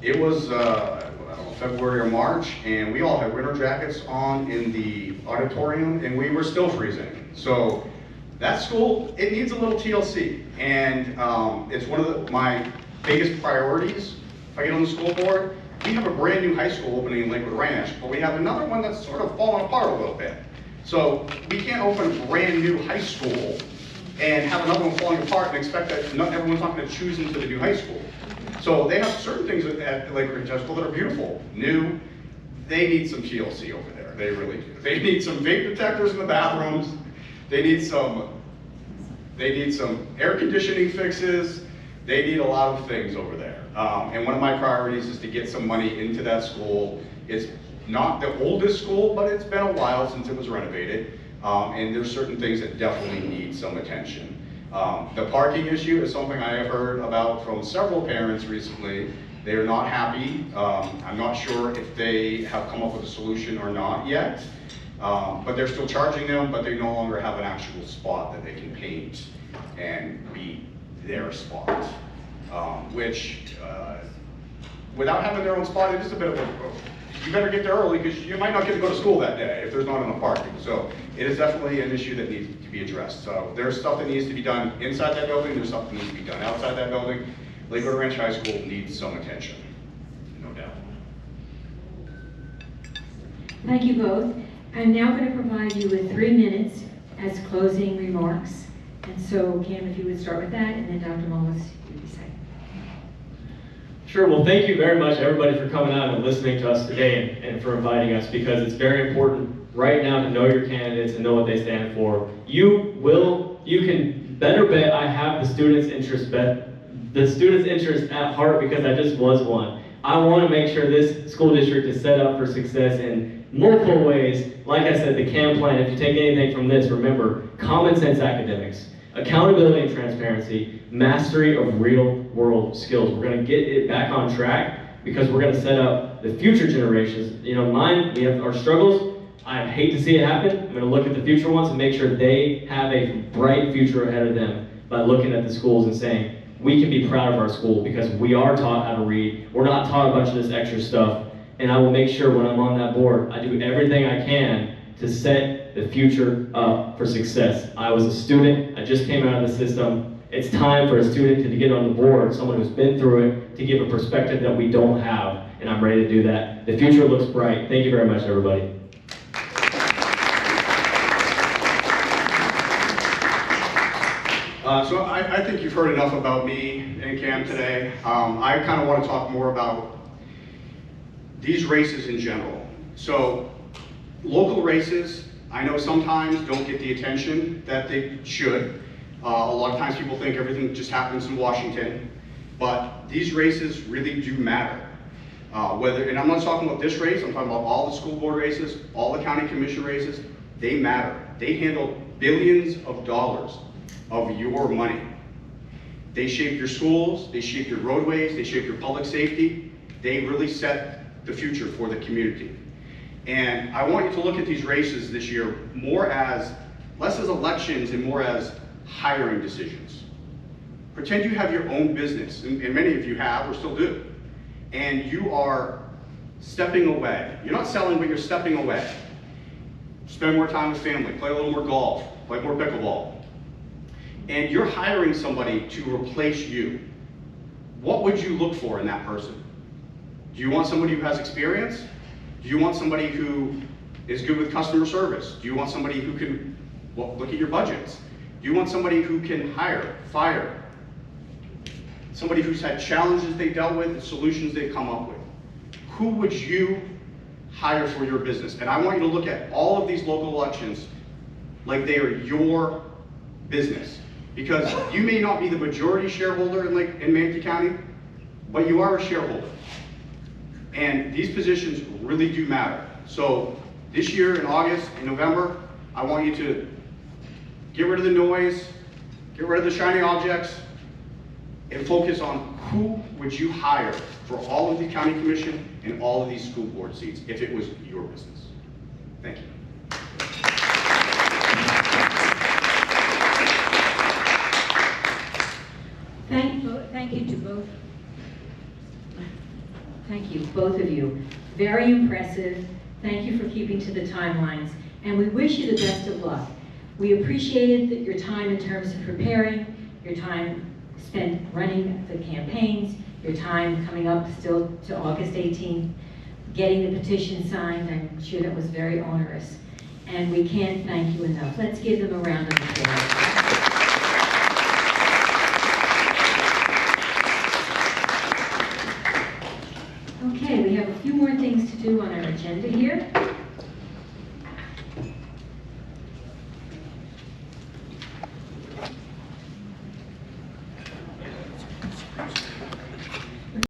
S3: it was, I don't know, February or March, and we all had winter jackets on in the auditorium, and we were still freezing. So that school, it needs a little TLC. And it's one of my biggest priorities if I get on the school board. We have a brand new high school opening in Lakewood Ranch, but we have another one that's sort of falling apart a little bit. So we can't open a brand new high school and have another one falling apart and expect that everyone's not going to choose into the new high school. So they have certain things at Lakewood Ranch High School that are beautiful, new. They need some TLC over there. They really do. They need some vape detectors in the bathrooms. They need some air conditioning fixes. They need a lot of things over there. And one of my priorities is to get some money into that school. It's not the oldest school, but it's been a while since it was renovated. And there's certain things that definitely need some attention. The parking issue is something I have heard about from several parents recently. They are not happy. I'm not sure if they have come up with a solution or not yet. But they're still charging them, but they no longer have an actual spot that they can paint and be their spot. Which, without having their own spot, it is a bit of a, you better get there early because you might not get to go to school that day if there's not enough parking. So it is definitely an issue that needs to be addressed. So there's stuff that needs to be done inside that building, there's stuff that needs to be done outside that building. Lakewood Ranch High School needs some attention, no doubt.
S1: Thank you both. I'm now going to provide you with 3 minutes as closing remarks. And so, Cam, if you would start with that, and then Dr. Mullis, you would be second.
S4: Sure, well thank you very much everybody for coming out and listening to us today and for inviting us, because it's very important right now to know your candidates and know what they stand for. You can better bet I have the students' interest at heart because I just was one. I want to make sure this school district is set up for success in multiple ways. Like I said, the CAM plan, if you take anything from this, remember, common sense academics, accountability and transparency, mastery of real world skills. We're going to get it back on track because we're going to set up the future generations. You know, we have our struggles. I hate to see it happen. I'm going to look at the future ones and make sure they have a bright future ahead of them by looking at the schools and saying, we can be proud of our school because we are taught how to read. We're not taught a bunch of this extra stuff. And I will make sure when I'm on that board, I do everything I can to set the future up for success. I was a student, I just came out of the system. It's time for a student to get on the board, someone who's been through it, to give a perspective that we don't have, and I'm ready to do that. The future looks bright. Thank you very much, everybody.
S3: So I think you've heard enough about me and Cam today. I kind of want to talk more about these races in general. So local races, I know sometimes don't get the attention that they should. A lot of times people think everything just happens in Washington, but these races really do matter. And I'm not talking about this race, I'm talking about all the school board races, all the county commission races. They matter. They handle billions of dollars of your money. They shape your schools, they shape your roadways, they shape your public safety. They really set the future for the community. And I want you to look at these races this year less as elections and more as hiring decisions. Pretend you have your own business, and many of you have or still do, and you are stepping away. You're not selling, but you're stepping away. Spend more time with family, play a little more golf, play more pickleball. And you're hiring somebody to replace you. What would you look for in that person? Do you want somebody who has experience? Do you want somebody who is good with customer service? Do you want somebody who can look at your budgets? Do you want somebody who can hire, fire? Somebody who's had challenges they dealt with and solutions they've come up with. Who would you hire for your business? And I want you to look at all of these local elections like they are your business. Because you may not be the majority shareholder in Manatee County, but you are a shareholder. And these positions really do matter. So this year in August and November, I want you to get rid of the noise, get rid of the shiny objects, and focus on who would you hire for all of the county commission and all of these school board seats if it was your business. Thank you.
S2: Thank you to both.
S1: Thank you, both of you. Very impressive. Thank you for keeping to the timelines. And we wish you the best of luck. We appreciated your time in terms of preparing, your time spent running the campaigns, your time coming up still to August 18th, getting the petition signed. I'm sure that was very onerous. And we can't thank you enough. Let's give them a round of applause. Okay, we have a few more things to do on our agenda here.